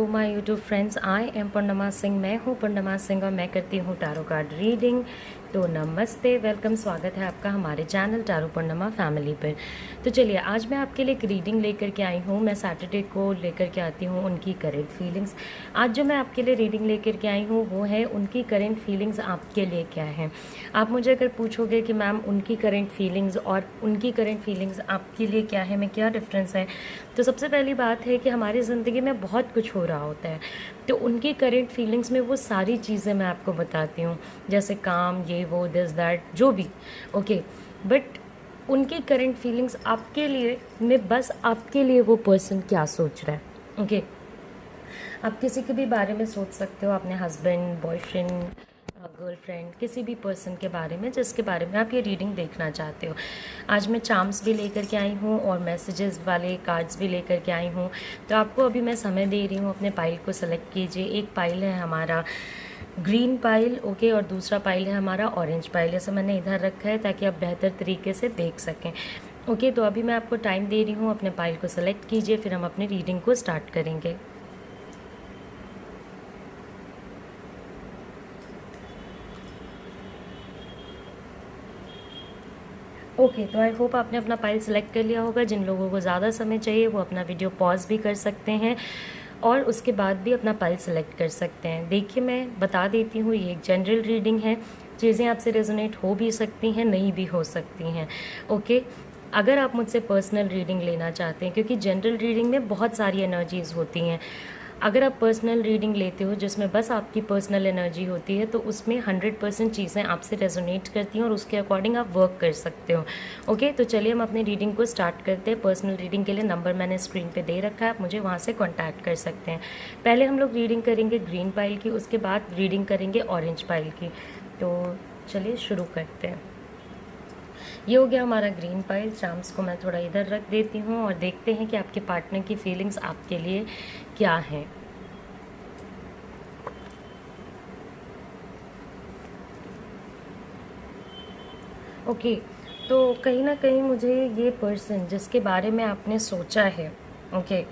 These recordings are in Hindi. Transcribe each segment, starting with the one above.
My YouTube friends, I am Purnima Singh. मैं हूँ पूर्णिमा सिंह और मैं करती हूँ टारो कार्ड रीडिंग। तो नमस्ते, वेलकम, स्वागत है आपका हमारे चैनल टारो पूर्णिमा फैमिली पर। तो चलिए, आज मैं आपके लिए एक रीडिंग लेकर के आई हूँ। मैं सैटरडे को लेकर के आती हूँ उनकी करेंट फीलिंग्स। आज जो मैं आपके लिए रीडिंग लेकर के आई हूँ वो है उनकी करेंट फीलिंग्स आपके लिए क्या है। आप मुझे अगर पूछोगे कि मैम उनकी करेंट फीलिंग्स और उनकी करेंट फीलिंग्स आपके लिए क्या है, में क्या डिफरेंस है, तो सबसे पहली बात है कि हमारी ज़िंदगी में बहुत कुछ हो रहा होता है। तो उनकी करेंट फीलिंग्स में वो सारी चीज़ें मैं आपको बताती हूँ, जैसे काम, ये वो, दिस दैट, जो भी। ओके, बट उनकी करेंट फीलिंग्स आपके लिए में बस आपके लिए वो पर्सन क्या सोच रहा है। ओके, आप किसी के भी बारे में सोच सकते हो, अपने हस्बैंड, बॉयफ्रेंड, गर्लफ्रेंड, किसी भी पर्सन के बारे में जिसके बारे में आप ये रीडिंग देखना चाहते हो। आज मैं चार्म्स भी लेकर के आई हूँ और मैसेजेस वाले कार्ड्स भी लेकर के आई हूँ। तो आपको अभी मैं समय दे रही हूँ, अपने पाइल को सेलेक्ट कीजिए। एक पाइल है हमारा ग्रीन पाइल, ओके, और दूसरा पाइल है हमारा ऑरेंज पाइल। ऐसा मैंने इधर रखा है ताकि आप बेहतर तरीके से देख सकें। ओके, तो अभी मैं आपको टाइम दे रही हूँ, अपने पाइल को सेलेक्ट कीजिए, फिर हम अपनी रीडिंग को स्टार्ट करेंगे। ओके, तो आई होप आपने अपना पाइल सेलेक्ट कर लिया होगा। जिन लोगों को ज़्यादा समय चाहिए वो अपना वीडियो पॉज भी कर सकते हैं और उसके बाद भी अपना पाइल सेलेक्ट कर सकते हैं। देखिए, मैं बता देती हूँ, ये एक जनरल रीडिंग है। चीज़ें आपसे रेजोनेट हो भी सकती हैं, नहीं भी हो सकती हैं। ओके, अगर आप मुझसे पर्सनल रीडिंग लेना चाहते हैं, क्योंकि जनरल रीडिंग में बहुत सारी एनर्जीज़ होती हैं, अगर आप पर्सनल रीडिंग लेते हो जिसमें बस आपकी पर्सनल एनर्जी होती है, तो उसमें 100% चीज़ें आपसे रेजोनेट करती हैं और उसके अकॉर्डिंग आप वर्क कर सकते हो। ओके, तो चलिए हम अपनी रीडिंग को स्टार्ट करते हैं। पर्सनल रीडिंग के लिए नंबर मैंने स्क्रीन पे दे रखा है, आप मुझे वहाँ से कॉन्टैक्ट कर सकते हैं। पहले हम लोग रीडिंग करेंगे ग्रीन पाइल की, उसके बाद रीडिंग करेंगे ऑरेंज पाइल की। तो चलिए शुरू करते हैं। ये हो गया हमारा ग्रीन पाइल। चार्म्स को मैं थोड़ा इधर रख देती हूँ और देखते हैं कि आपके पार्टनर की फीलिंग्स आपके लिए क्या हैं। ओके, तो कहीं ना कहीं मुझे ये पर्सन जिसके बारे में आपने सोचा है, ओके,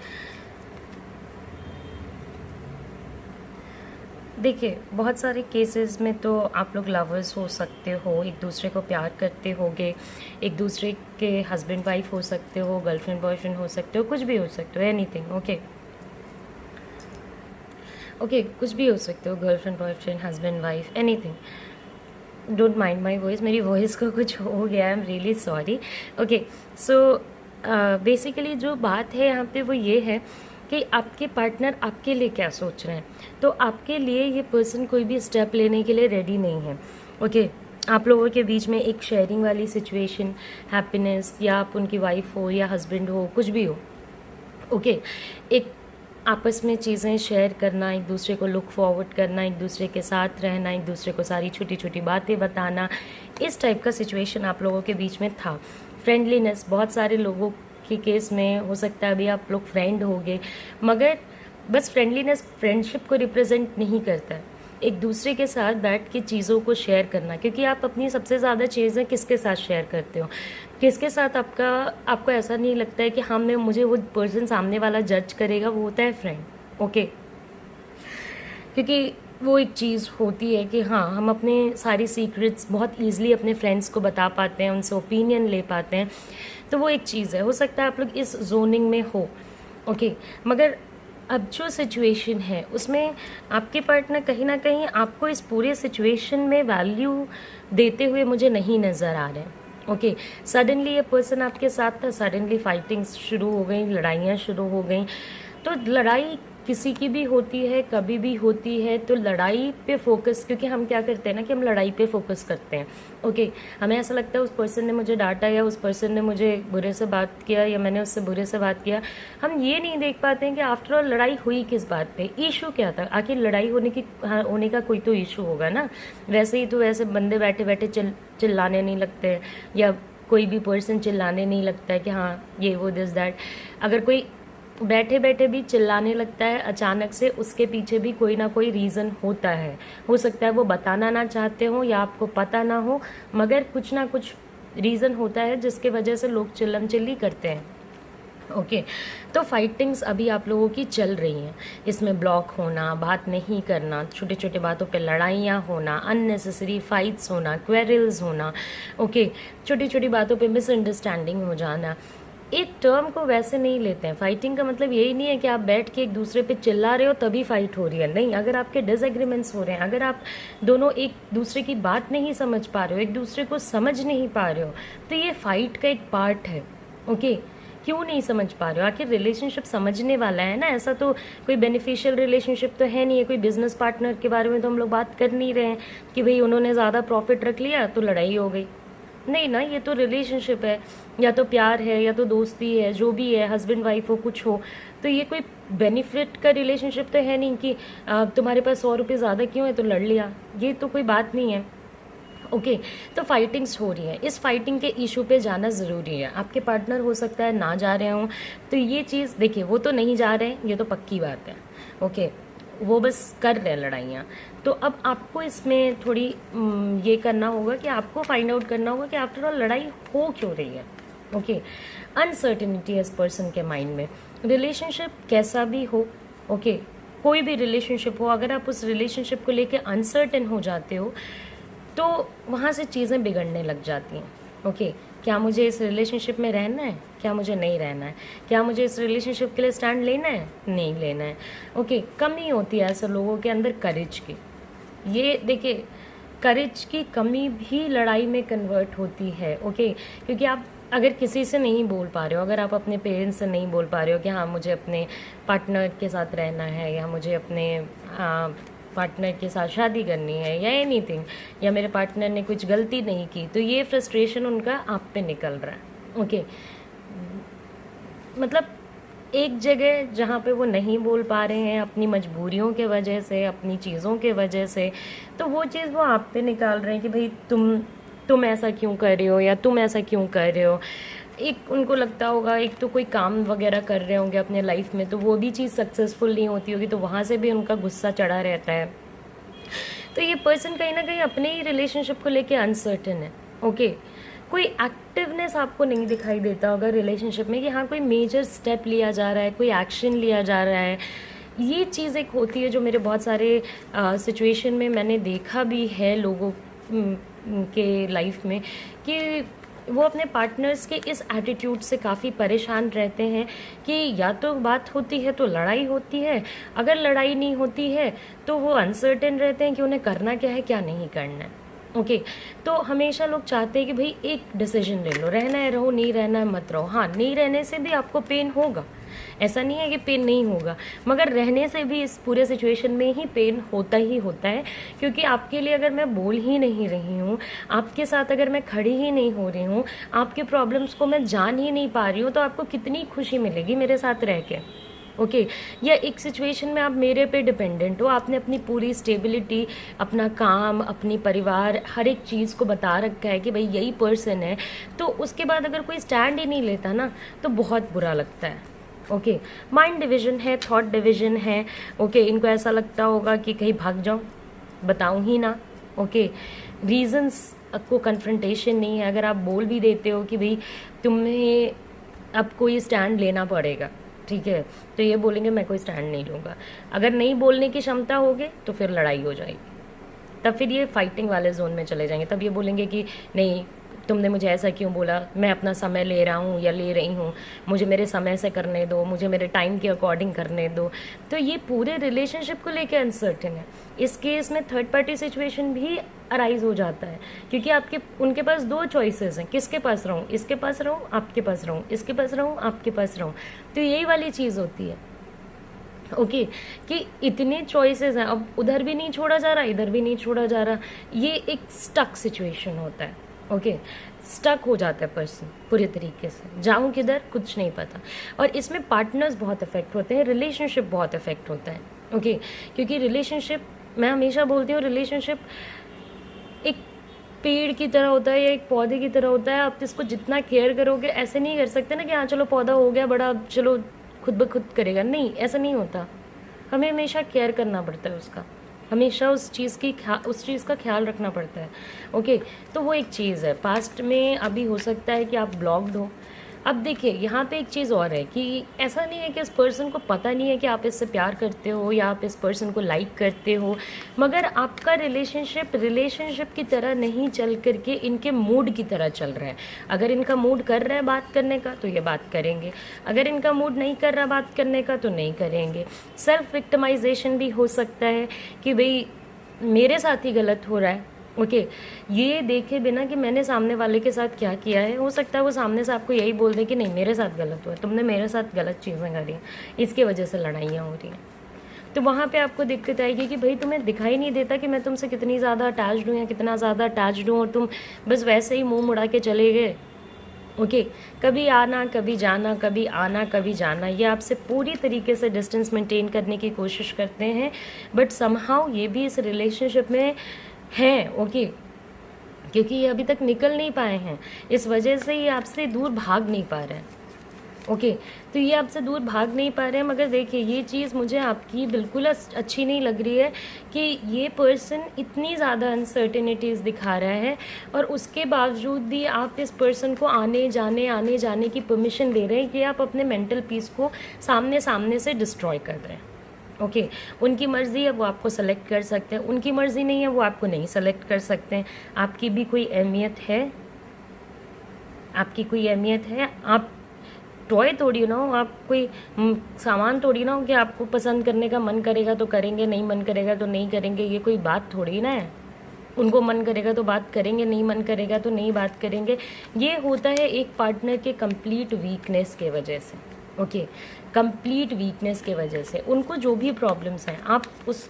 देखिए, बहुत सारे केसेस में तो आप लोग लवर्स हो सकते हो, एक दूसरे को प्यार करते होगे, एक दूसरे के हस्बैंड वाइफ हो सकते हो, गर्लफ्रेंड बॉयफ्रेंड हो सकते हो, कुछ भी हो सकते हो, एनीथिंग। ओके ओके, कुछ भी हो सकते हो, girlfriend boyfriend, husband wife, anything. Don't mind my voice, मेरी वॉइस को कुछ हो गया, I am really sorry. Okay, so basically जो बात है यहाँ पे वो ये है कि आपके पार्टनर आपके लिए क्या सोच रहे हैं। तो आपके लिए ये पर्सन कोई भी स्टेप लेने के लिए रेडी नहीं है। ओके, आप लोगों के बीच में एक शेयरिंग वाली सिचुएशन, हैप्पीनेस, या आप उनकी वाइफ हो या हस्बैंड हो, कुछ भी हो, ओके, एक आपस में चीज़ें शेयर करना, एक दूसरे को लुक फॉरवर्ड करना, एक दूसरे के साथ रहना, एक दूसरे को सारी छोटी छोटी बातें बताना, इस टाइप का सिचुएशन आप लोगों के बीच में था। फ्रेंडलीनेस, बहुत सारे लोगों के केस में हो सकता है अभी आप लोग फ्रेंड होगे, मगर बस फ्रेंडलीनेस फ्रेंडशिप को रिप्रेजेंट नहीं करता है। एक दूसरे के साथ बैठ के चीज़ों को शेयर करना, क्योंकि आप अपनी सबसे ज़्यादा चीज़ें किसके साथ शेयर करते हो, किसके साथ आपको ऐसा नहीं लगता है कि हाँ, मैं मुझे वो पर्सन सामने वाला जज करेगा, वो होता है फ्रेंड। ओके, क्योंकि वो एक चीज़ होती है कि हाँ, हम अपने सारी सीक्रेट्स बहुत ईजिली अपने फ्रेंड्स को बता पाते हैं, उनसे ओपिनियन ले पाते हैं। तो वो एक चीज़ है, हो सकता है आप लोग इस जोनिंग में हो। ओके, मगर अब जो सिचुएशन है उसमें आपके पार्टनर कहीं ना कहीं आपको इस पूरे सिचुएशन में वैल्यू देते हुए मुझे नहीं नज़र आ रहे हैं। ओके, सडनली ये पर्सन आपके साथ था, सडनली फाइटिंग्स शुरू हो गई, लड़ाइयाँ शुरू हो गई। तो लड़ाई किसी की भी होती है, कभी भी होती है, तो लड़ाई पे फोकस, क्योंकि हम क्या करते हैं ना कि हम लड़ाई पे फोकस करते हैं। ओके, हमें ऐसा लगता है उस पर्सन ने मुझे डांटा, या उस पर्सन ने मुझे बुरे से बात किया, या मैंने उससे बुरे से बात किया। हम ये नहीं देख पाते हैं कि आफ्टर ऑल लड़ाई हुई किस बात पे, इशू क्या था। आखिर लड़ाई होने का कोई तो इशू होगा ना। वैसे ही तो वैसे बंदे बैठे बैठे चिल्लाने नहीं लगते हैं, या कोई भी पर्सन चिल्लाने नहीं लगता है कि हाँ ये वो दिस दैट। अगर कोई बैठे बैठे भी चिल्लाने लगता है अचानक से, उसके पीछे भी कोई ना कोई रीज़न होता है। हो सकता है वो बताना ना चाहते हो या आपको पता ना हो, मगर कुछ ना कुछ रीज़न होता है जिसके वजह से लोग चिल्लम चिल्ली करते हैं। ओके तो फाइटिंग्स अभी आप लोगों की चल रही हैं, इसमें ब्लॉक होना, बात नहीं करना, छोटे छोटे बातों पे लड़ाइयाँ होना, अननेसेसरी फाइट्स होना, क्वेरल्स होना, ओके छोटी छोटी बातों पे मिसअंडरस्टैंडिंग हो जाना। एक टर्म को वैसे नहीं लेते हैं। फाइटिंग का मतलब यही नहीं है कि आप बैठ के एक दूसरे पे चिल्ला रहे हो तभी फाइट हो रही है, नहीं। अगर आपके डिसएग्रीमेंट्स हो रहे हैं, अगर आप दोनों एक दूसरे की बात नहीं समझ पा रहे हो, एक दूसरे को समझ नहीं पा रहे हो, तो ये फाइट का एक पार्ट है। ओके क्यों नहीं समझ पा रहे हो? आखिर रिलेशनशिप समझने वाला है ना, ऐसा तो कोई बेनिफिशियल रिलेशनशिप तो है नहीं है। कोई बिजनेस पार्टनर के बारे में तो हम लोग बात कर नहीं रहे हैं कि भाई उन्होंने ज़्यादा प्रॉफिट रख लिया तो लड़ाई हो गई, नहीं ना। ये तो रिलेशनशिप है, या तो प्यार है या तो दोस्ती है, जो भी है, हस्बैंड वाइफ हो, कुछ हो। तो ये कोई बेनिफिट का रिलेशनशिप तो है नहीं कि तुम्हारे पास 100 रुपये ज़्यादा क्यों है तो लड़ लिया, ये तो कोई बात नहीं है। ओके तो फाइटिंग्स हो रही है, इस फाइटिंग के इशू पे जाना ज़रूरी है। आपके पार्टनर हो सकता है ना जा रहे हों, तो ये चीज़ देखिए, वो तो नहीं जा रहे हैं, ये तो पक्की बात है। ओके वो बस कर रहे हैं लड़ाइयाँ। तो अब आपको इसमें थोड़ी ये करना होगा कि आपको फाइंड आउट करना होगा कि आफ्टर ऑल लड़ाई हो क्यों रही है। ओके अनसर्टिनिटी इस पर्सन के माइंड में, रिलेशनशिप कैसा भी हो, ओके कोई भी रिलेशनशिप हो, अगर आप उस रिलेशनशिप को लेके अनसर्टेन हो जाते हो तो वहाँ से चीज़ें बिगड़ने लग जाती हैं। ओके क्या मुझे इस रिलेशनशिप में रहना है, क्या मुझे नहीं रहना है, क्या मुझे इस रिलेशनशिप के लिए स्टैंड लेना है, नहीं लेना है। ओके कमी होती है ऐसे लोगों के अंदर करेज की। ये देखिए करेज की कमी भी लड़ाई में कन्वर्ट होती है। ओके क्योंकि आप अगर किसी से नहीं बोल पा रहे हो, अगर आप अपने पेरेंट्स से नहीं बोल पा रहे हो कि हाँ मुझे अपने पार्टनर के साथ रहना है, या मुझे अपने पार्टनर के साथ शादी करनी है, या एनीथिंग, या मेरे पार्टनर ने कुछ गलती नहीं की, तो ये फ्रस्ट्रेशन उनका आप पे निकल रहा है। ओके मतलब एक जगह जहाँ पे वो नहीं बोल पा रहे हैं अपनी मजबूरियों के वजह से, अपनी चीज़ों के वजह से, तो वो चीज़ वो आप पे निकाल रहे हैं कि भाई तुम ऐसा क्यों कर रहे हो, या तुम ऐसा क्यों कर रहे हो। एक उनको लगता होगा, एक तो कोई काम वगैरह कर रहे होंगे अपने लाइफ में, तो वो भी चीज़ सक्सेसफुल नहीं होती होगी, तो वहाँ से भी उनका गुस्सा चढ़ा रहता है। तो ये पर्सन कहीं ना कहीं अपने ही रिलेशनशिप को लेके अनसर्टेन है। ओके कोई एक्टिवनेस आपको नहीं दिखाई देता होगा रिलेशनशिप में कि हाँ कोई मेजर स्टेप लिया जा रहा है, कोई एक्शन लिया जा रहा है। ये चीज़ एक होती है जो मेरे बहुत सारे सिचुएशन में मैंने देखा भी है लोगों के लाइफ में, कि वो अपने पार्टनर्स के इस एटीट्यूड से काफ़ी परेशान रहते हैं कि या तो बात होती है तो लड़ाई होती है, अगर लड़ाई नहीं होती है तो वो अनसर्टेन रहते हैं कि उन्हें करना क्या है, क्या नहीं करना है। ओके तो हमेशा लोग चाहते हैं कि भाई एक डिसीजन ले लो, रहना है रहो, नहीं रहना है मत रहो। हाँ नहीं रहने से भी आपको पेन होगा, ऐसा नहीं है कि पेन नहीं होगा, मगर रहने से भी इस पूरे सिचुएशन में ही पेन होता ही होता है। क्योंकि आपके लिए अगर मैं बोल ही नहीं रही हूँ, आपके साथ अगर मैं खड़ी ही नहीं हो रही हूँ, आपके प्रॉब्लम्स को मैं जान ही नहीं पा रही हूँ, तो आपको कितनी खुशी मिलेगी मेरे साथ रह के। ओके या एक सिचुएशन में आप मेरे पे डिपेंडेंट हो, आपने अपनी पूरी स्टेबिलिटी, अपना काम, अपनी परिवार, हर एक चीज़ को बता रखा है कि भाई यही पर्सन है, तो उसके बाद अगर कोई स्टैंड ही नहीं लेता ना तो बहुत बुरा लगता है। ओके माइंड डिवीजन है, थॉट डिवीजन है। ओके इनको ऐसा लगता होगा कि कहीं भाग जाऊं, बताऊं ही ना। ओके रीजंस को कन्फ्रंटेशन नहीं है। अगर आप बोल भी देते हो कि भाई तुम्हें अब कोई स्टैंड लेना पड़ेगा, ठीक है, तो ये बोलेंगे मैं कोई स्टैंड नहीं लूँगा। अगर नहीं बोलने की क्षमता होगी तो फिर लड़ाई हो जाएगी, तब फिर ये फाइटिंग वाले जोन में चले जाएंगे। तब ये बोलेंगे कि नहीं तुमने मुझे ऐसा क्यों बोला, मैं अपना समय ले रहा हूँ या ले रही हूँ, मुझे मेरे समय से करने दो, मुझे मेरे टाइम के अकॉर्डिंग करने दो। तो ये पूरे रिलेशनशिप को लेके अनसर्टेन है। इस केस में थर्ड पार्टी सिचुएशन भी अराइज हो जाता है, क्योंकि आपके उनके पास दो चॉइसेस हैं, किसके पास रहूँ, इसके पास रहूँ, आपके पास रहूँ, इसके पास रहूँ, आपके पास रहूँ। तो यही वाली चीज़ होती है। ओके कि इतने चॉइसेस हैं, अब उधर भी नहीं छोड़ा जा रहा, इधर भी नहीं छोड़ा जा रहा, ये एक स्टक सिचुएशन होता है। ओके स्टक हो जाता है पर्सन पूरे तरीके से, जाऊँ किधर कुछ नहीं पता। और इसमें पार्टनर्स बहुत अफेक्ट होते हैं, रिलेशनशिप बहुत अफेक्ट होता है। ओके क्योंकि रिलेशनशिप, मैं हमेशा बोलती हूँ, रिलेशनशिप एक पेड़ की तरह होता है या एक पौधे की तरह होता है। आप इसको जितना केयर करोगे, ऐसे नहीं कर सकते ना कि हाँ चलो पौधा हो गया बड़ा, चलो खुद ब खुद करेगा, नहीं ऐसा नहीं होता। हमें हमेशा केयर करना पड़ता है उसका, हमेशा उस चीज़ का ख्याल रखना पड़ता है। ओके तो वो एक चीज़ है। पास्ट में अभी हो सकता है कि आप ब्लॉक्ड हो, अब देखिए यहाँ पे एक चीज़ और है कि ऐसा नहीं है कि इस पर्सन को पता नहीं है कि आप इससे प्यार करते हो या आप इस पर्सन को लाइक करते हो, मगर आपका रिलेशनशिप की तरह नहीं चल करके इनके मूड की तरह चल रहा है। अगर इनका मूड कर रहा है बात करने का तो ये बात करेंगे, अगर इनका मूड नहीं कर रहा बात करने का तो नहीं करेंगे। सेल्फ विक्टिमाइजेशन भी हो सकता है कि भाई मेरे साथ ही गलत हो रहा है। ओके ये देखे बिना कि मैंने सामने वाले के साथ क्या किया है, हो सकता है वो सामने से आपको यही बोल दे कि नहीं मेरे साथ गलत हुआ है, तुमने मेरे साथ गलत चीज़ें करी हैं, इसकी वजह से लड़ाइयाँ हो रही हैं। तो वहाँ पे आपको दिक्कत आएगी कि भाई तुम्हें दिखाई नहीं देता कि मैं तुमसे कितनी ज़्यादा अटैच्ड हूँ या कितना ज़्यादा अटैच्ड हूँ, और तुम बस वैसे ही मुँह मुड़ा के चले गए। ओके कभी आना कभी जाना, कभी आना कभी जाना, ये आपसे पूरी तरीके से डिस्टेंस मेंटेन करने की कोशिश करते हैं, बट समहाउ ये भी इस रिलेशनशिप में हैं। ओके क्योंकि ये अभी तक निकल नहीं पाए हैं, इस वजह से ये आपसे दूर भाग नहीं पा रहे हैं। ओके तो ये आपसे दूर भाग नहीं पा रहे हैं, मगर देखिए ये चीज़ मुझे आपकी बिल्कुल अच्छी नहीं लग रही है कि ये पर्सन इतनी ज़्यादा अनसर्टेनिटीज़ दिखा रहा है और उसके बावजूद भी आप इस पर्सन को आने जाने की परमिशन दे रहे हैं कि आप अपने मेंटल पीस को सामने से डिस्ट्रॉय कर रहे हैं। ओके उनकी मर्ज़ी है, वो आपको सेलेक्ट कर सकते हैं, उनकी मर्ज़ी नहीं है, वो आपको नहीं सेलेक्ट कर सकते हैं। आपकी भी कोई अहमियत है, आपकी कोई अहमियत है? आप टॉय थोड़ी ना हो, आप कोई सामान थोड़ी ना हो कि आपको पसंद करने का मन करेगा तो करेंगे, नहीं मन करेगा तो नहीं करेंगे, ये कोई बात थोड़ी ना है। उनको मन करेगा तो बात करेंगे, नहीं मन करेगा तो नहीं बात करेंगे। ये होता है एक पार्टनर के कंप्लीट वीकनेस के वजह से। ओके कंप्लीट वीकनेस के वजह से उनको जो भी प्रॉब्लम्स हैं आप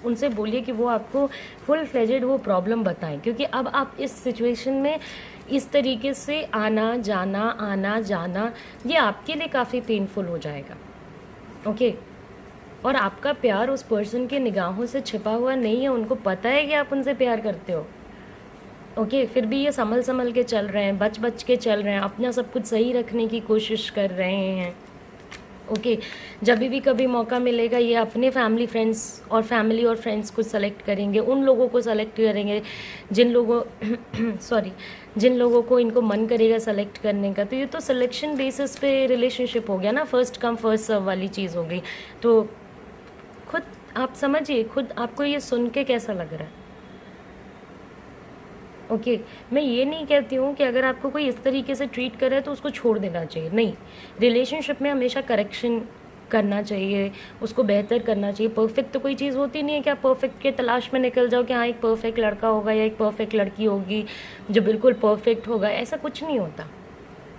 उनसे बोलिए कि वो आपको फुल फ्लेजेड वो प्रॉब्लम बताएं, क्योंकि अब आप इस सिचुएशन में इस तरीके से आना जाना ये आपके लिए काफ़ी पेनफुल हो जाएगा। ओके और आपका प्यार उस पर्सन के निगाहों से छिपा हुआ नहीं है, उनको पता है कि आप उनसे प्यार करते हो। ओके फिर भी ये संभल के चल रहे हैं, बच के चल रहे हैं, अपना सब कुछ सही रखने की कोशिश कर रहे हैं। ओके जब भी कभी मौका मिलेगा ये अपने फैमिली और फ्रेंड्स को सेलेक्ट करेंगे, उन लोगों को सेलेक्ट करेंगे जिन लोगों को इनको मन करेगा सेलेक्ट करने का। तो ये तो सिलेक्शन बेसिस पे रिलेशनशिप हो गया ना, फर्स्ट कम फर्स्ट सर्व वाली चीज़ हो गई। तो खुद आप समझिए, खुद आपको ये सुन के कैसा लग रहा है? ओके मैं ये नहीं कहती हूँ कि अगर आपको कोई इस तरीके से ट्रीट करे तो उसको छोड़ देना चाहिए, नहीं। रिलेशनशिप में हमेशा करेक्शन करना चाहिए, उसको बेहतर करना चाहिए। परफेक्ट तो कोई चीज़ होती नहीं है कि आप परफेक्ट के तलाश में निकल जाओ कि हाँ एक परफेक्ट लड़का होगा या एक परफेक्ट लड़की होगी जो बिल्कुल परफेक्ट होगा, ऐसा कुछ नहीं होता।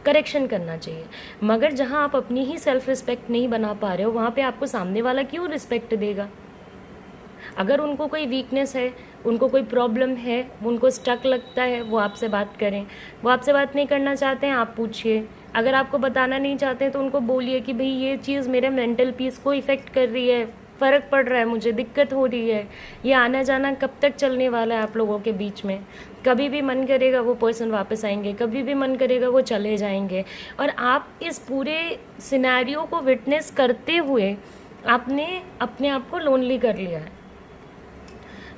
करेक्शन करना चाहिए, मगर जहाँ आप अपनी ही सेल्फ रिस्पेक्ट नहीं बना पा रहे हो वहाँ पे आपको सामने वाला क्यों रिस्पेक्ट देगा? अगर उनको कोई वीकनेस है, उनको कोई प्रॉब्लम है, उनको स्टक लगता है, वो आपसे बात करें। वो आपसे बात नहीं करना चाहते हैं, आप पूछिए। अगर आपको बताना नहीं चाहते हैं तो उनको बोलिए कि भाई ये चीज़ मेरे मेंटल पीस को इफ़ेक्ट कर रही है, फ़र्क पड़ रहा है, मुझे दिक्कत हो रही है। ये आना जाना कब तक चलने वाला है आप लोगों के बीच में? कभी भी मन करेगा वो पर्सन वापस आएंगे, कभी भी मन करेगा वो चले जाएंगे। और आप इस पूरे सिनेरियो को विटनेस करते हुए आपने अपने आप को लोनली कर लिया है।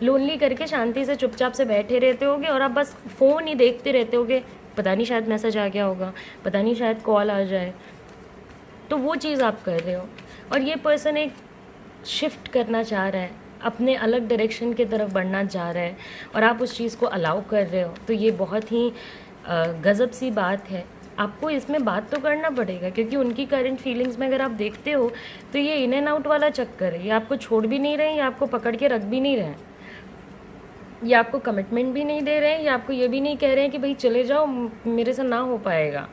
लोनली करके शांति से चुपचाप से बैठे रहते होगे और आप बस फ़ोन ही देखते रहते होगे, पता नहीं शायद मैसेज आ गया होगा, पता नहीं शायद कॉल आ जाए। तो वो चीज़ आप कर रहे हो और ये पर्सन एक शिफ्ट करना चाह रहा है, अपने अलग डायरेक्शन की तरफ बढ़ना चाह रहा है और आप उस चीज़ को अलाउ कर रहे हो। तो ये बहुत ही गज़ब सी बात है। आपको इसमें बात तो करना पड़ेगा, क्योंकि उनकी करंट फीलिंग्स में अगर आप देखते हो तो ये इन एंड आउट वाला चक्कर है। ये आपको छोड़ भी नहीं रहे, ये आपको पकड़ के रख भी नहीं रहे, ये आपको कमिटमेंट भी नहीं दे रहे हैं, ये आपको ये भी नहीं कह रहे हैं कि भाई चले जाओ, मेरे से ना हो पाएगा।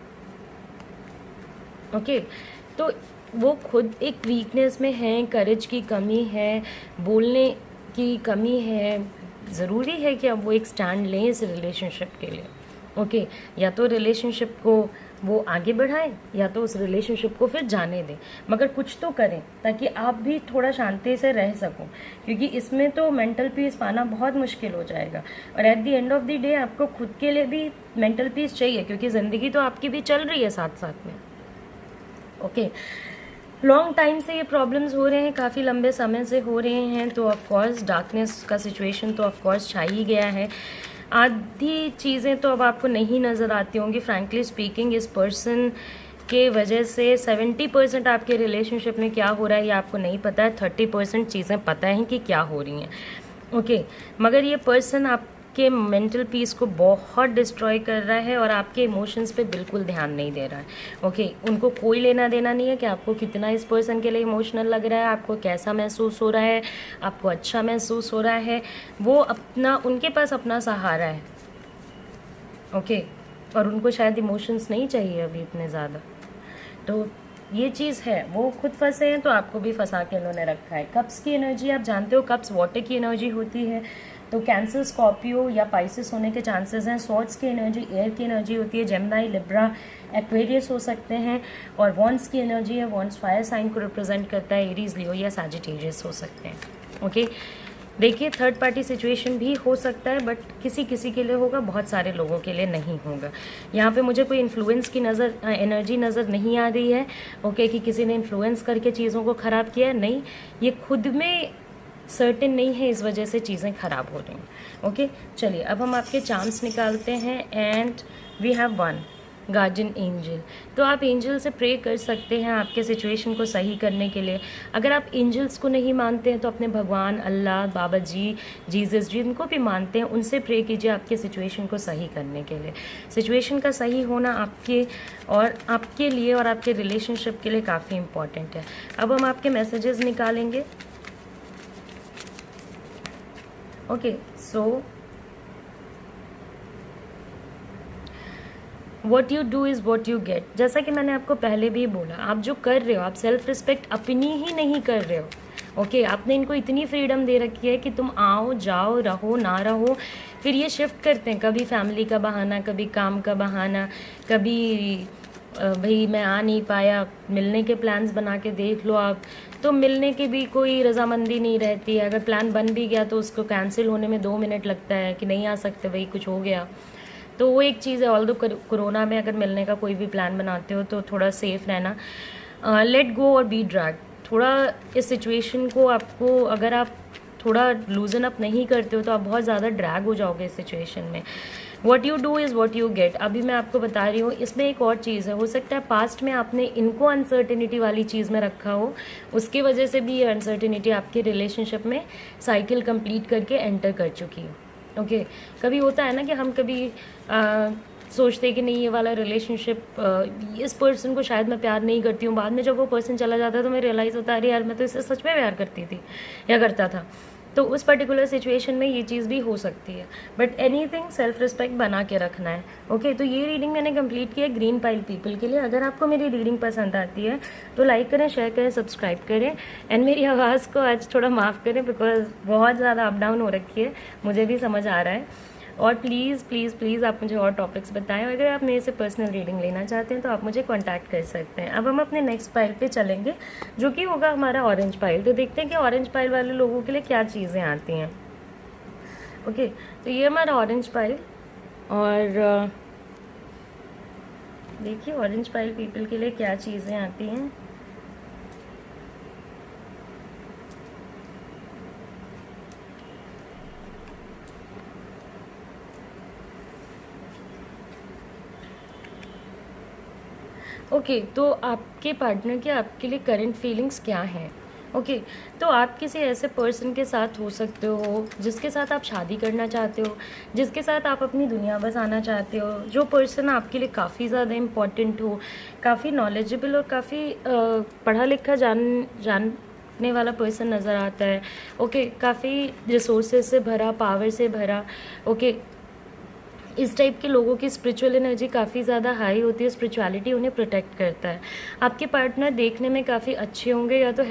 ओके तो वो खुद एक वीकनेस में है, करेज की कमी है, बोलने की कमी है। ज़रूरी है कि अब वो एक स्टैंड लें इस रिलेशनशिप के लिए। ओके या तो रिलेशनशिप को वो आगे बढ़ाएं या तो उस रिलेशनशिप को फिर जाने दें, मगर कुछ तो करें ताकि आप भी थोड़ा शांति से रह सको, क्योंकि इसमें तो मेंटल पीस पाना बहुत मुश्किल हो जाएगा। और at the end of the day आपको खुद के लिए भी मेंटल पीस चाहिए, क्योंकि ज़िंदगी तो आपकी भी चल रही है साथ साथ में। ओके लॉन्ग टाइम से ये प्रॉब्लम्स हो रहे हैं, काफ़ी लंबे समय से हो रहे हैं, तो ऑफकोर्स डार्कनेस का सिचुएशन तो ऑफकोर्स छा ही गया है। आधी चीज़ें तो अब आपको नहीं नज़र आती होंगी। फ्रैंकली स्पीकिंग इस पर्सन आपके वजह से 70% आपके रिलेशनशिप में क्या हो रहा है ये आपको नहीं पता है, 30% चीज़ें पता हैं कि क्या हो रही हैं। ओके, मगर ये पर्सन आपके मेंटल पीस को बहुत डिस्ट्रॉय कर रहा है और आपके इमोशंस पे बिल्कुल ध्यान नहीं दे रहा है। ओके, उनको कोई लेना देना नहीं है कि आपको कितना इस पर्सन के लिए इमोशनल लग रहा है, आपको कैसा महसूस हो रहा है, आपको अच्छा महसूस हो रहा है। वो अपना, उनके पास अपना सहारा है। ओके, और उनको शायद इमोशंस नहीं चाहिए अभी इतने ज़्यादा। तो ये चीज़ है, वो खुद फंसे हैं तो आपको भी फंसा के उन्होंने रखा है। कप्स की एनर्जी आप जानते हो, कप्स वाटर की एनर्जी होती है, तो कैंसर, स्कॉर्पियो या पाइसिस होने के चांसेस हैं। स्वॉर्ड्स की एनर्जी एयर की एनर्जी होती है, जेमिनी, लिब्रा, एक्वेरियस हो सकते हैं। और वॉन्ड्स की एनर्जी है, वॉन्ड्स फायर साइन को रिप्रेजेंट करता है, एरीज, लियो या सैजिटेरियस हो सकते हैं। ओके, देखिए थर्ड पार्टी सिचुएशन भी हो सकता है, बट किसी किसी के लिए होगा, बहुत सारे लोगों के लिए नहीं होगा। यहाँ पे मुझे कोई इन्फ्लुएंस की एनर्जी नज़र नहीं आ रही है। ओके, कि किसी ने इन्फ्लुएंस करके चीज़ों को ख़राब किया है, नहीं, ये खुद में सर्टेन नहीं है, इस वजह से चीज़ें ख़राब हो रही हैं। ओके, चलिए अब हम आपके चार्म्स निकालते हैं and we have one guardian angel. तो आप एंजल से प्रे कर सकते हैं आपके सिचुएशन को सही करने के लिए। अगर आप एंजल्स को नहीं मानते हैं तो अपने भगवान, अल्लाह, बाबा जी, जीसस जी, इनको भी मानते हैं, उनसे प्रे कीजिए आपके सिचुएशन को सही करने के लिए। सिचुएशन का सही होना आपके लिए और आपके रिलेशनशिप के लिए काफ़ी इम्पॉर्टेंट है। अब हम आपके मैसेजेस निकालेंगे। Okay, so what you do is what you get. जैसा कि मैंने आपको पहले भी बोला, आप जो कर रहे हो, आप सेल्फ रिस्पेक्ट अपनी ही नहीं कर रहे हो। ओके, आपने इनको इतनी फ्रीडम दे रखी है कि तुम आओ जाओ, रहो ना रहो, फिर ये शिफ्ट करते हैं, कभी फैमिली का बहाना, कभी काम का बहाना, कभी भाई मैं आ नहीं पाया, मिलने के प्लान्स बना के देख लो आप, तो मिलने की भी कोई रजामंदी नहीं रहती है। अगर प्लान बन भी गया तो उसको कैंसिल होने में 2 मिनट लगता है कि नहीं आ सकते, भाई कुछ हो गया। तो वो एक चीज़ है। ऑल दो कोरोना में अगर मिलने का कोई भी प्लान बनाते हो तो थोड़ा सेफ रहना, लेट गो और बी ड्रैग। थोड़ा इस सिचुएशन को आपको, अगर आप थोड़ा लूजन अप नहीं करते हो तो आप बहुत ज़्यादा ड्रैग हो जाओगे इस सिचुएशन में। What you do is what you get. अभी मैं आपको बता रही हूँ, इसमें एक और चीज़ है, हो सकता है पास्ट में आपने इनको अनसर्टेनिटी वाली चीज़ में रखा हो, उसकी वजह से भी ये अनसर्टेनिटी आपके रिलेशनशिप में साइकिल कंप्लीट करके एंटर कर चुकी है। ओके, कभी होता है ना कि हम कभी सोचते हैं कि नहीं ये वाला रिलेशनशिप, इस पर्सन को शायद मैं प्यार नहीं करती हूँ, बाद में जब वो पर्सन चला जाता है तो मैं रियलाइज़ होता है अरे यार मैं तो इससे सच में प्यार करती थी या करता था। तो उस पर्टिकुलर सिचुएशन में ये चीज़ भी हो सकती है, बट एनीथिंग सेल्फ रिस्पेक्ट बना के रखना है। ओके, तो ये रीडिंग मैंने कंप्लीट की है ग्रीन पाइल पीपल के लिए। अगर आपको मेरी रीडिंग पसंद आती है तो लाइक करें, शेयर करें, सब्सक्राइब करें एंड मेरी आवाज़ को आज थोड़ा माफ़ करें बिकॉज बहुत ज़्यादा अप डाउन हो रखी है, मुझे भी समझ आ रहा है। और प्लीज़ प्लीज़ प्लीज़ आप मुझे और टॉपिक्स बताएं। अगर आप मेरे से पर्सनल रीडिंग लेना चाहते हैं तो आप मुझे कांटेक्ट कर सकते हैं। अब हम अपने नेक्स्ट पाइल पे चलेंगे जो कि होगा हमारा ऑरेंज पाइल। तो देखते हैं कि ऑरेंज पाइल वाले लोगों के लिए क्या चीज़ें आती हैं। ओके, तो ये हमारा ऑरेंज पाइल, और देखिए ऑरेंज पाइल पीपल के लिए क्या चीज़ें आती हैं। ओके, तो आपके पार्टनर के आपके लिए करंट फीलिंग्स क्या हैं। ओके, तो आप किसी ऐसे पर्सन के साथ हो सकते हो जिसके साथ आप शादी करना चाहते हो, जिसके साथ आप अपनी दुनिया बसाना चाहते हो, जो पर्सन आपके लिए काफ़ी ज़्यादा इम्पॉर्टेंट हो, काफ़ी नॉलेजेबल और काफ़ी पढ़ा लिखा जानने वाला पर्सन नज़र आता है। ओके, काफ़ी रिसोर्सेज से भरा, पावर से भरा। ओके, इस टाइप के लोगों की स्पिरिचुअल एनर्जी काफ़ी ज़्यादा हाई होती है, स्पिरिचुअलिटी उन्हें प्रोटेक्ट करता है। आपके पार्टनर देखने में काफ़ी अच्छे होंगे, या तो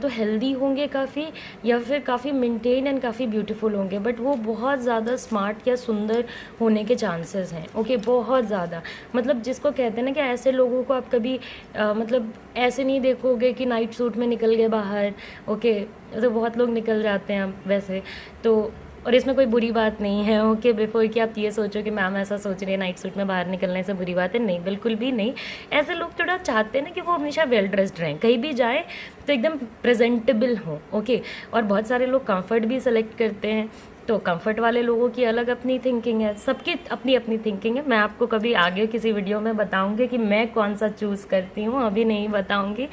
हेल्दी होंगे काफ़ी, या फिर काफ़ी मेंटेन एंड काफ़ी ब्यूटीफुल होंगे, बट वो बहुत ज़्यादा स्मार्ट या सुंदर होने के चांसेस हैं। ओके, बहुत ज़्यादा, मतलब जिसको कहते हैं ना कि ऐसे लोगों को आप कभी मतलब ऐसे नहीं देखोगे कि नाइट सूट में निकल गए बाहर। ओके, तो बहुत लोग निकल जाते हैं वैसे तो, और इसमें कोई बुरी बात नहीं है। ओके, बिफोर कि आप ये सोचो कि मैम ऐसा सोच रही है नाइट सूट में बाहर निकलने से बुरी बात है, नहीं, बिल्कुल भी नहीं। ऐसे लोग थोड़ा चाहते हैं ना कि वो हमेशा वेल ड्रेस्ड रहें, कहीं भी जाए तो एकदम प्रेजेंटेबल हो। ओके, और बहुत सारे लोग कंफर्ट भी सेलेक्ट करते हैं तो कंफर्ट वाले लोगों की अलग अपनी थिंकिंग है, सबकी अपनी अपनी थिंकिंग है। मैं आपको कभी आगे किसी वीडियो में बताऊंगी कि मैं कौन सा चूज़ करती हूँ, अभी नहीं बताऊंगी।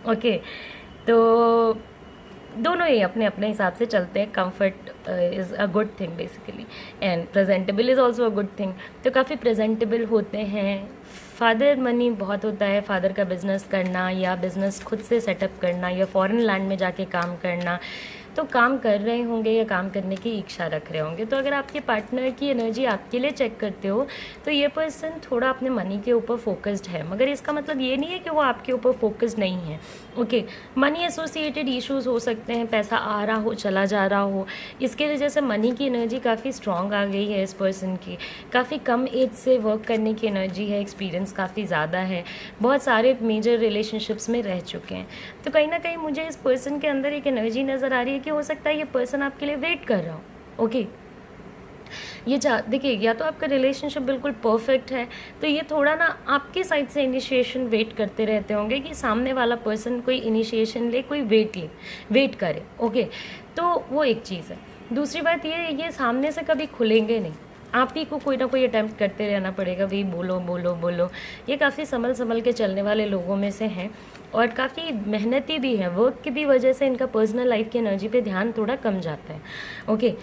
ओके, तो दोनों ही अपने अपने हिसाब से चलते हैं। Comfort is a good thing basically, and presentable is also a good thing. तो काफ़ी प्रेजेंटेबल होते हैं। फादर मनी बहुत होता है, फादर का बिजनेस करना या बिजनेस खुद से सेटअप करना या फॉरेन लैंड में जाके काम करना, तो काम कर रहे होंगे या काम करने की इच्छा रख रहे होंगे। तो अगर आपके पार्टनर की एनर्जी आपके लिए चेक करते हो तो ये पर्सन थोड़ा अपने मनी के ऊपर फोकस्ड है, मगर इसका मतलब ये नहीं है कि वो आपके ऊपर फोकस्ड नहीं है। ओके, मनी एसोसिएटेड इश्यूज हो सकते हैं, पैसा आ रहा हो चला जा रहा हो, इसके वजह से मनी की एनर्जी काफ़ी स्ट्रॉन्ग आ गई है इस पर्सन की। काफ़ी कम एज से वर्क करने की एनर्जी है, एक्सपीरियंस काफ़ी ज़्यादा है, बहुत सारे मेजर रिलेशनशिप्स में रह चुके हैं। तो कहीं ना कहीं मुझे इस पर्सन के अंदर एक एनर्जी नज़र आ रही है कि हो सकता है ये पर्सन आपके लिए वेट कर रहा हो। ओके, ये देखिए, या तो आपका रिलेशनशिप बिल्कुल परफेक्ट है, तो ये थोड़ा ना आपकी साइड से इनिशिएशन वेट करते रहते होंगे कि सामने वाला पर्सन कोई इनिशिएशन ले, कोई वेट करे। ओके, तो वो एक चीज़ है। दूसरी बात ये सामने से कभी खुलेंगे नहीं, आप ही को कोई ना कोई अटैम्प्ट करते रहना पड़ेगा, भाई बोलो बोलो बोलो। ये काफ़ी संभल के चलने वाले लोगों में से हैं और काफ़ी मेहनती भी हैं। वर्क की भी वजह से इनका पर्सनल लाइफ की एनर्जी पे ध्यान थोड़ा कम जाता है। ओके,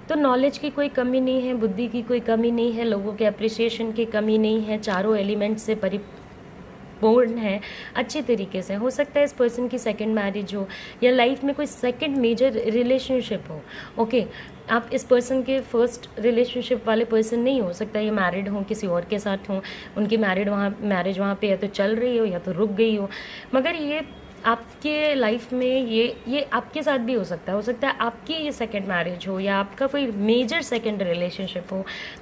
तो नॉलेज की कोई कमी नहीं है, बुद्धि की कोई कमी नहीं है, लोगों के अप्रिसिएशन की कमी नहीं है, चारों एलिमेंट से परिपूर्ण है अच्छी तरीके से। हो सकता है इस पर्सन की सेकंड मैरिज हो या लाइफ में कोई सेकंड मेजर रिलेशनशिप हो। ओके, आप इस पर्सन के फर्स्ट रिलेशनशिप वाले पर्सन नहीं हो सकता, ये मैरिड हो, किसी और के साथ हो, उनकी मैरिज वहाँ पे या तो चल रही हो या तो रुक गई हो, मगर ये आपके लाइफ में ये आपके साथ भी हो सकता है आपकी ये सेकंड मैरिज हो या आपका कोई मेजर सेकंड रिलेशनशिप हो।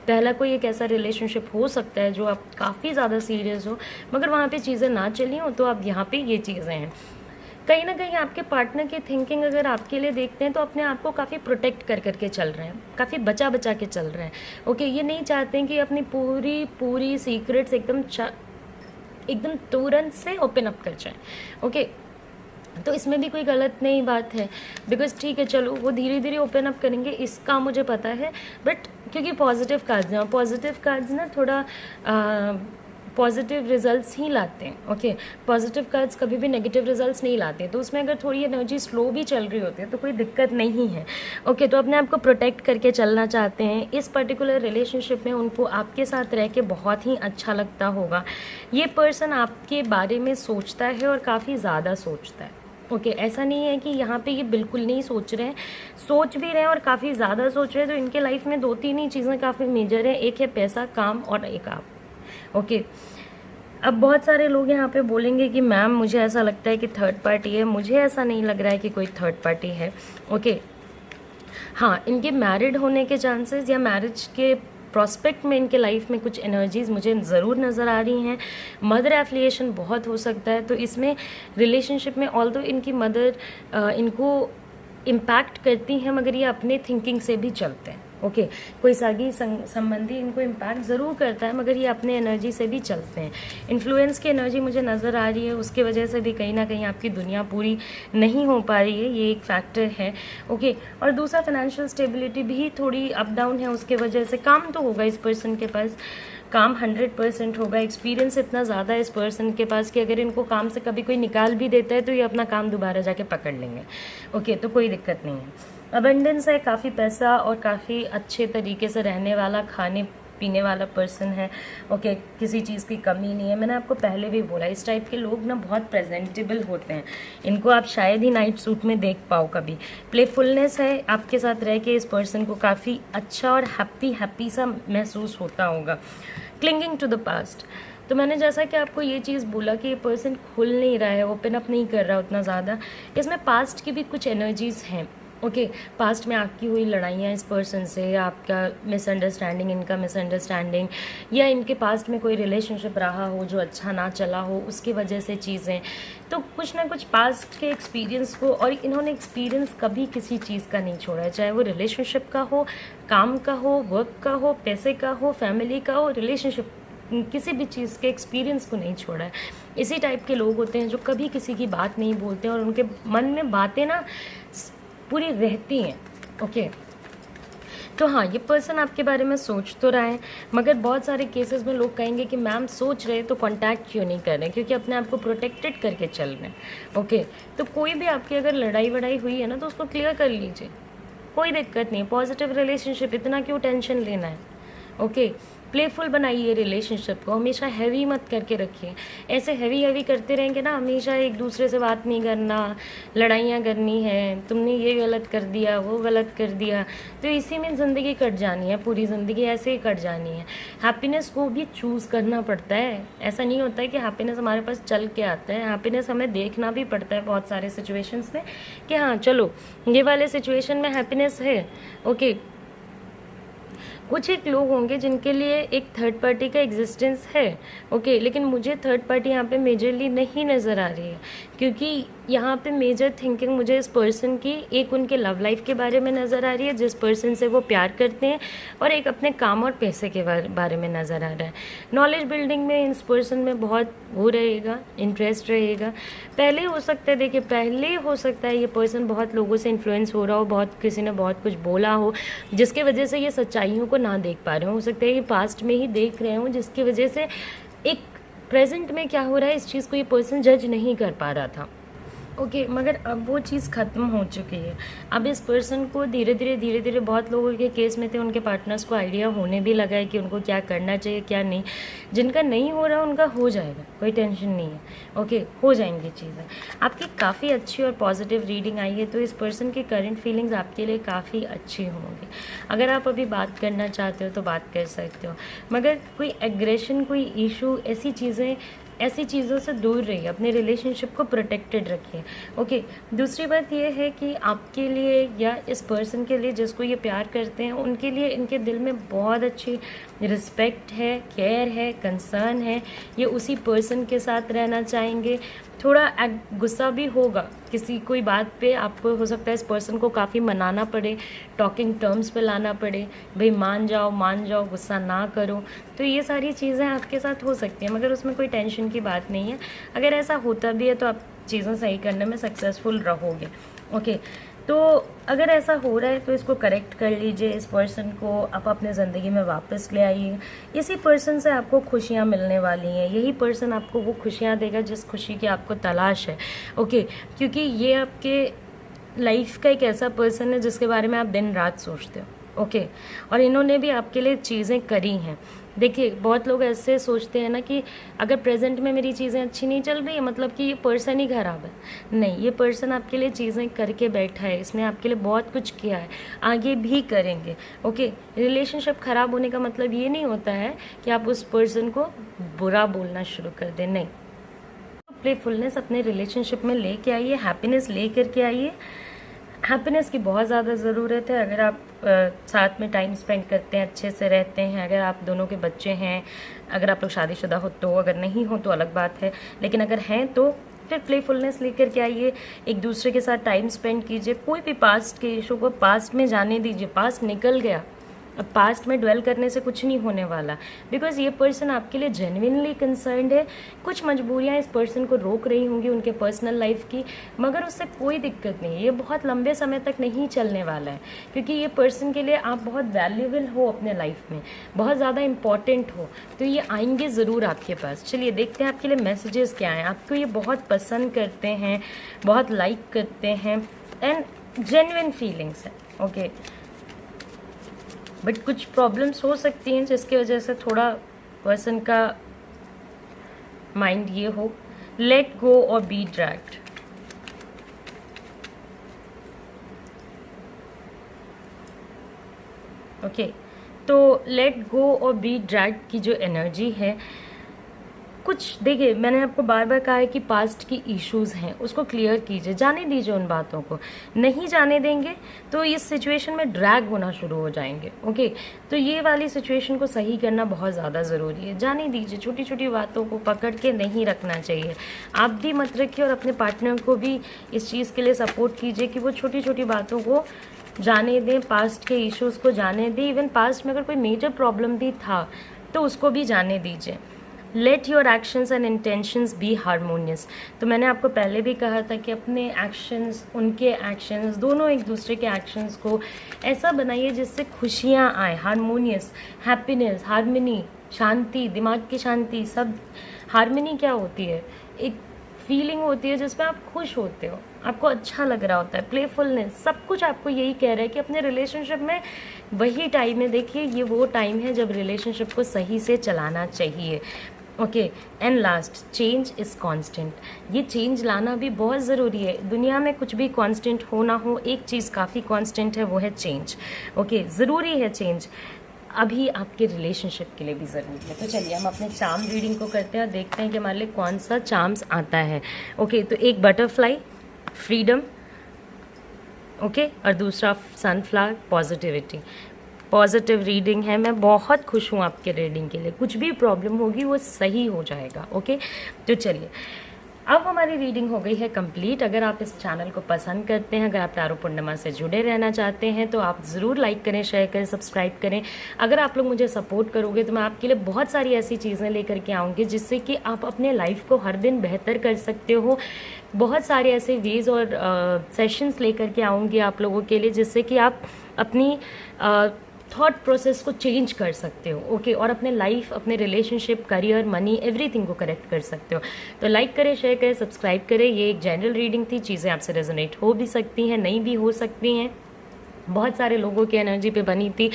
पहला कोई एक ऐसा रिलेशनशिप हो सकता है जो आप काफ़ी ज़्यादा सीरियस हो, मगर वहाँ पे चीज़ें ना चली हो, तो अब यहाँ पे ये चीज़ें हैं। कहीं ना कहीं आपके पार्टनर की थिंकिंग अगर आपके लिए देखते हैं तो अपने आप को काफ़ी प्रोटेक्ट करके चल रहे हैं, काफ़ी बचा के चल रहे हैं। ओके, ये नहीं चाहते हैं कि अपनी पूरी सीक्रेट्स एकदम तुरंत से ओपन अप कर जाएं। ओके, तो इसमें भी कोई गलत नहीं बात है, बिकॉज ठीक है, चलो वो धीरे धीरे ओपन अप करेंगे, इसका मुझे पता है। बट क्योंकि पॉजिटिव कार्ड्स ना थोड़ा पॉजिटिव रिजल्ट्स ही लाते हैं। ओके, पॉजिटिव कार्ड्स कभी भी नेगेटिव रिजल्ट्स नहीं लाते, तो उसमें अगर थोड़ी एनर्जी स्लो भी चल रही होती है तो कोई दिक्कत नहीं है। ओके, तो अपने आप को प्रोटेक्ट करके चलना चाहते हैं। इस पर्टिकुलर रिलेशनशिप में उनको आपके साथ रह के बहुत ही अच्छा लगता होगा। ये पर्सन आपके बारे में सोचता है और काफ़ी ज़्यादा सोचता है। ओके, ऐसा नहीं है कि यहाँ पे ये बिल्कुल नहीं सोच रहे हैं, सोच भी रहे हैं और काफ़ी ज़्यादा सोच रहे हैं। तो इनके लाइफ में 2-3 ही चीज़ें काफ़ी मेजर हैं, एक है पैसा, काम और एक आप। ओके, अब बहुत सारे लोग यहाँ पे बोलेंगे कि मैम मुझे ऐसा लगता है कि थर्ड पार्टी है, मुझे ऐसा नहीं लग रहा है कि कोई थर्ड पार्टी है। ओके, हाँ, इनके मैरिड होने के चांसेस या मैरिज के प्रॉस्पेक्ट में इनके लाइफ में कुछ एनर्जीज मुझे ज़रूर नज़र आ रही हैं। मदर एफिलिएशन बहुत हो सकता है, तो इसमें रिलेशनशिप में ऑल्दो इनकी मदर इनको इम्पैक्ट करती हैं, मगर ये अपने थिंकिंग से भी चलते हैं। ओके, कोई सागी संबंधी इनको इम्पैक्ट ज़रूर करता है, मगर ये अपने एनर्जी से भी चलते हैं। इन्फ्लुएंस की एनर्जी मुझे नज़र आ रही है, उसकी वजह से भी कहीं ना कहीं आपकी दुनिया पूरी नहीं हो पा रही है, ये एक फैक्टर है। ओके, और दूसरा फाइनेंशियल स्टेबिलिटी भी थोड़ी अप डाउन है, उसके वजह से काम तो होगा इस पर्सन के पास, काम 100% होगा। एक्सपीरियंस इतना ज़्यादा है इस पर्सन के पास कि अगर इनको काम से कभी कोई निकाल भी देता है तो ये अपना काम दोबारा जाके पकड़ लेंगे। ओके, तो कोई दिक्कत नहीं है। अबंडेंस है, काफ़ी पैसा और काफ़ी अच्छे तरीके से रहने वाला, खाने पीने वाला पर्सन है। ओके, किसी चीज़ की कमी नहीं है। मैंने आपको पहले भी बोला, इस टाइप के लोग ना बहुत प्रेजेंटेबल होते हैं, इनको आप शायद ही नाइट सूट में देख पाओ कभी। प्लेफुलनेस है, आपके साथ रह के इस पर्सन को काफ़ी अच्छा और हैप्पी सा महसूस होता होगा। क्लिंगिंग टू द पास्ट, तो मैंने जैसा कि आपको ये चीज़ बोला कि ये पर्सन खुल नहीं रहा है, ओपन अप नहीं कर रहा उतना ज़्यादा, इसमें पास्ट की भी कुछ एनर्जीज़ हैं। ओके, पास्ट में आपकी हुई लड़ाइयाँ इस पर्सन से, या आपका मिसअंडरस्टैंडिंग, इनका मिसअंडरस्टैंडिंग, या इनके पास्ट में कोई रिलेशनशिप रहा हो जो अच्छा ना चला हो, उसकी वजह से चीज़ें, तो कुछ ना कुछ पास्ट के एक्सपीरियंस को, और इन्होंने एक्सपीरियंस कभी किसी चीज़ का नहीं छोड़ा है, चाहे वो रिलेशनशिप का हो, काम का हो, वर्क का हो, पैसे का हो, फैमिली का हो, रिलेशनशिप, किसी भी चीज़ के एक्सपीरियंस को नहीं छोड़ा है। इसी टाइप के लोग होते हैं जो कभी किसी की बात नहीं बोलते और उनके मन में बातें ना पूरी रहती हैं। ओके, तो हाँ, ये पर्सन आपके बारे में सोच तो रहा है, मगर बहुत सारे केसेस में लोग कहेंगे कि मैम सोच रहे तो कांटेक्ट क्यों नहीं कर रहे, क्योंकि अपने आप को प्रोटेक्टेड करके चल रहे हैं। ओके, तो कोई भी आपकी अगर लड़ाई वड़ाई हुई है ना, तो उसको क्लियर कर लीजिए, कोई दिक्कत नहीं। पॉजिटिव रिलेशनशिप, इतना क्यों टेंशन लेना है। ओके, प्लेफुल बनाइए रिलेशनशिप को, हमेशा हैवी मत करके रखिए। ऐसे हैवी करते रहेंगे ना, हमेशा एक दूसरे से बात नहीं करना, लड़ाइयाँ करनी है, तुमने ये गलत कर दिया, वो गलत कर दिया, तो इसी में ज़िंदगी कट जानी है, पूरी ज़िंदगी ऐसे ही कट जानी है। हैप्पीनेस को भी चूज़ करना पड़ता है। ऐसा नहीं होता है कि हैप्पीनेस हमारे पास चल के आता है। हैप्पीनेस हमें देखना भी पड़ता है बहुत सारे सिचुएशंस में कि हाँ चलो ये वाले सिचुएशन में हैप्पीनेस है। ओके, कुछ एक लोग होंगे जिनके लिए एक थर्ड पार्टी का एग्जिस्टेंस है। ओके, लेकिन मुझे थर्ड पार्टी यहाँ पे मेजरली नहीं नज़र आ रही है, क्योंकि यहाँ पे मेजर थिंकिंग मुझे इस पर्सन की एक उनके लव लाइफ के बारे में नज़र आ रही है, जिस पर्सन से वो प्यार करते हैं, और एक अपने काम और पैसे के बारे में नज़र आ रहा है। नॉलेज बिल्डिंग में इस पर्सन में बहुत वो रहेगा, इंटरेस्ट रहेगा। पहले हो सकता है, देखिए पहले हो सकता है ये पर्सन बहुत लोगों से इन्फ्लुएंस हो रहा हो, बहुत किसी ने बहुत कुछ बोला हो जिसके वजह से ये सच्चाइयों को ना देख पा रहे हो सकता है ये पास्ट में ही देख रहे हो, जिसकी वजह से एक प्रेजेंट में क्या हो रहा है इस चीज़ को ये पर्सन जज नहीं कर पा रहा था। ओके, मगर अब वो चीज़ ख़त्म हो चुकी है। अब इस पर्सन को धीरे धीरे बहुत लोगों के केस में थे, उनके पार्टनर्स को आइडिया होने भी लगा है कि उनको क्या करना चाहिए क्या नहीं। जिनका नहीं हो रहा उनका हो जाएगा, कोई टेंशन नहीं है। ओके, हो जाएंगी चीज़ें। आपकी काफ़ी अच्छी और पॉजिटिव रीडिंग आई है, तो इस पर्सन की करंट फीलिंग्स आपके लिए काफ़ी अच्छी होंगी। अगर आप अभी बात करना चाहते हो तो बात कर सकते हो, मगर कोई एग्रेशन, कोई इशू, ऐसी चीज़ों से दूर रहिए, अपने रिलेशनशिप को प्रोटेक्टेड रखिए। ओके, दूसरी बात यह है कि आपके लिए या इस पर्सन के लिए जिसको ये प्यार करते हैं, उनके लिए इनके दिल में बहुत अच्छी रिस्पेक्ट है, केयर है, कंसर्न है। ये उसी पर्सन के साथ रहना चाहेंगे। थोड़ा गुस्सा भी होगा किसी कोई बात पे, आपको हो सकता है इस पर्सन को काफ़ी मनाना पड़े, टॉकिंग टर्म्स पे लाना पड़े, भाई मान जाओ, गुस्सा ना करो। तो ये सारी चीज़ें आपके साथ हो सकती हैं, मगर उसमें कोई टेंशन की बात नहीं है। अगर ऐसा होता भी है तो आप चीज़ें सही करने में सक्सेसफुल रहोगे। ओके, तो अगर ऐसा हो रहा है तो इसको करेक्ट कर लीजिए। इस पर्सन को आप अपने ज़िंदगी में वापस ले आइए। इसी पर्सन से आपको खुशियाँ मिलने वाली हैं। यही पर्सन आपको वो खुशियाँ देगा जिस खुशी की आपको तलाश है। ओके, क्योंकि ये आपके लाइफ का एक ऐसा पर्सन है जिसके बारे में आप दिन रात सोचते हो। ओके, और इन्होंने भी आपके लिए चीज़ें करी हैं। देखिए, बहुत लोग ऐसे सोचते हैं ना कि अगर प्रेजेंट में मेरी चीज़ें अच्छी नहीं चल रही है मतलब कि ये पर्सन ही ख़राब है। नहीं, ये पर्सन आपके लिए चीज़ें करके बैठा है, इसने आपके लिए बहुत कुछ किया है, आगे भी करेंगे। ओके, रिलेशनशिप ख़राब होने का मतलब ये नहीं होता है कि आप उस पर्सन को बुरा बोलना शुरू कर दें, नहीं। प्लेफुलनेस अपने रिलेशनशिप में लेके आइए, हैप्पीनेस ले करके आइए। हैप्पीनेस की बहुत ज़्यादा ज़रूरत है। अगर आप साथ में टाइम स्पेंड करते हैं, अच्छे से रहते हैं, अगर आप दोनों के बच्चे हैं, अगर आप लोग शादीशुदा हो तो, अगर नहीं हो तो अलग बात है, लेकिन अगर हैं तो फिर प्लेफुलनेस लेकर के आइए, एक दूसरे के साथ टाइम स्पेंड कीजिए। कोई भी पास्ट के इशू को पास्ट में जाने दीजिए, पास्ट निकल गया, अब पास्ट में ड्वेल करने से कुछ नहीं होने वाला, बिकॉज ये पर्सन आपके लिए जेन्युइनली कंसर्न्ड है। कुछ मजबूरियाँ इस पर्सन को रोक रही होंगी उनके पर्सनल लाइफ की, मगर उससे कोई दिक्कत नहीं है। ये बहुत लंबे समय तक नहीं चलने वाला है, क्योंकि ये पर्सन के लिए आप बहुत वैल्यूबल हो अपने लाइफ में, बहुत ज़्यादा इंपॉर्टेंट हो, तो ये आएंगे ज़रूर आपके पास। चलिए देखते हैं आपके लिए मैसेजेस क्या हैं। आपको ये बहुत पसंद करते हैं, बहुत लाइक करते हैं, एंड जेन्युइन फीलिंग्स हैं। ओके, बट कुछ प्रॉब्लम्स हो सकती हैं जिसकी वजह से थोड़ा पर्सन का माइंड ये हो, लेट गो और बी ड्रैग्ड। ओके, तो लेट गो और बी ड्रैग्ड की जो एनर्जी है, कुछ देखिए मैंने आपको बार बार कहा है कि पास्ट की इश्यूज़ हैं उसको क्लियर कीजिए, जाने दीजिए उन बातों को। नहीं जाने देंगे तो इस सिचुएशन में ड्रैग होना शुरू हो जाएंगे। ओके, तो ये वाली सिचुएशन को सही करना बहुत ज़्यादा ज़रूरी है। जाने दीजिए, छोटी छोटी बातों को पकड़ के नहीं रखना चाहिए। आप भी मत रखिए और अपने पार्टनर को भी इस चीज़ के लिए सपोर्ट कीजिए कि वो छोटी छोटी बातों को जाने दें, पास्ट के इश्यूज़ को जाने दें। इवन पास्ट में अगर कोई मेजर प्रॉब्लम भी था तो उसको भी जाने दीजिए। Let your actions and intentions be harmonious. तो मैंने आपको पहले भी कहा था कि अपने एक्शंस, उनके एक्शंस, दोनों एक दूसरे के एक्शंस को ऐसा बनाइए जिससे खुशियाँ आए, हारमोनियस, हैप्पीनेस, हारमनी, शांति, दिमाग की शांति। सब हारमनी क्या होती है? एक फीलिंग होती है जिसमें आप खुश होते हो, आपको अच्छा लग रहा होता है, प्लेफुलनेस, सब कुछ आपको यही कह रहा है कि अपने रिलेशनशिप में वही टाइम है। देखिए, ये वो टाइम है जब रिलेशनशिप को सही से चलाना चाहिए। Okay, and last, change is constant. ये चेंज लाना भी बहुत ज़रूरी है। दुनिया में कुछ भी कांस्टेंट हो ना हो, एक चीज़ काफ़ी कांस्टेंट है, वो है चेंज। ओके, ज़रूरी है चेंज, अभी आपके रिलेशनशिप के लिए भी ज़रूरी है। तो चलिए हम अपने चार्म रीडिंग को करते हैं और देखते हैं कि हमारे लिए कौन सा चार्म्स आता है। ओके, तो एक बटरफ्लाई, फ्रीडम, ओके, और दूसरा सनफ्लावर, पॉजिटिविटी। पॉजिटिव रीडिंग है, मैं बहुत खुश हूँ आपके रीडिंग के लिए। कुछ भी प्रॉब्लम होगी वो सही हो जाएगा। ओके, तो चलिए अब हमारी रीडिंग हो गई है कंप्लीट। अगर आप इस चैनल को पसंद करते हैं, अगर आप टैरो पूर्णिमा से जुड़े रहना चाहते हैं तो आप ज़रूर लाइक करें, शेयर करें, सब्सक्राइब करें। अगर आप लोग मुझे सपोर्ट करोगे तो मैं आपके लिए बहुत सारी ऐसी चीज़ें लेकर के आऊँगी जिससे कि आप अपने लाइफ को हर दिन बेहतर कर सकते हो। बहुत सारे ऐसे वेज और सेशंस लेकर के आऊँगी आप लोगों के लिए जिससे कि आप अपनी थॉट प्रोसेस को चेंज कर सकते हो। ओके, और अपने लाइफ, अपने रिलेशनशिप, करियर, मनी, एवरीथिंग को करेक्ट कर सकते हो। तो लाइक करें, शेयर करें, सब्सक्राइब करें। ये एक जनरल रीडिंग थी, चीज़ें आपसे रेजोनेट हो भी सकती हैं, नहीं भी हो सकती हैं, बहुत सारे लोगों की एनर्जी पे बनी थी।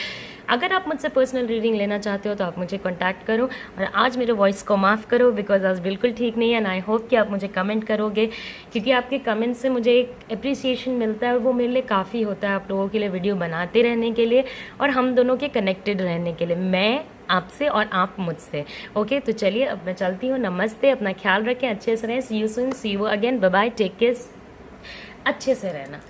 अगर आप मुझसे पर्सनल रीडिंग लेना चाहते हो तो आप मुझे कांटेक्ट करो। और आज मेरे वॉइस को माफ़ करो बिकॉज आज बिल्कुल ठीक नहीं है, एंड आई होप कि आप मुझे कमेंट करोगे क्योंकि आपके कमेंट से मुझे एक अप्रिसिएशन मिलता है और वो मेरे लिए काफ़ी होता है आप लोगों के लिए वीडियो बनाते रहने के लिए और हम दोनों के कनेक्टेड रहने के लिए, मैं आपसे और आप मुझसे। ओके, तो चलिए अब मैं चलती हूँ। नमस्ते, अपना ख्याल रखें, अच्छे से रहें। See you soon, see you again, bye bye, take care, अच्छे से रहना।